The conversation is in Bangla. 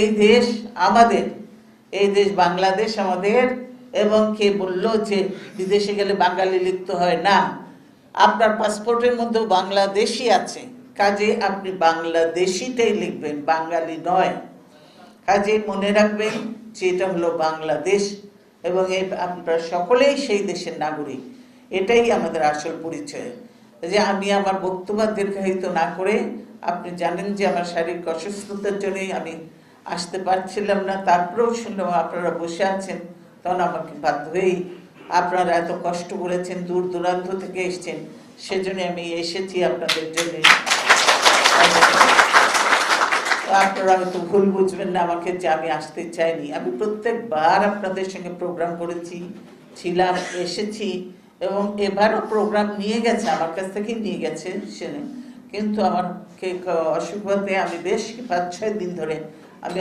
এই দেশ আমাদের, এই দেশ বাংলাদেশ আমাদের। এবং কে বলল যে বিদেশে গেলে বাঙালি লিখতে হয়? না, আপনার পাসপোর্টের মধ্যেও বাংলাদেশি আছে, কাজে আপনি বাংলাদেশিটাই লিখবেন, বাঙালি নয়। কাজে মনে রাখবেন যে এটা হলো বাংলাদেশ এবং আপনারা সকলেই সেই দেশের নাগরিক। এটাই আমাদের আসল পরিচয়। যে আমি আমার বক্তব্য দীর্ঘায়িত না করে, আপনি জানেন যে আমার শারীরিক অসুস্থতার জন্যই আমি আসতে পারছিলাম না, তারপরেও শুনলাম আপনারা বসে আছেন, তখন আমাকে বাধ্য হয়েই, আপনারা এত কষ্ট করেছেন, দূর দূরান্ত থেকে এসছেন, সেজন্য আমি এসেছি আপনাদের জন্য। আপনারা হয়তো ভুল বুঝবেন না আমাকে যে আমি আসতে চাইনি। আমি প্রত্যেকবার আপনাদের সঙ্গে প্রোগ্রাম করেছি, ছিলাম, এসেছি এবং এবারও প্রোগ্রাম নিয়ে গেছে, আমার কাছ থেকেই নিয়ে গেছে সেনে। কিন্তু আমার অসুখ হতে আমি বেশ 5-6 দিন ধরে আমি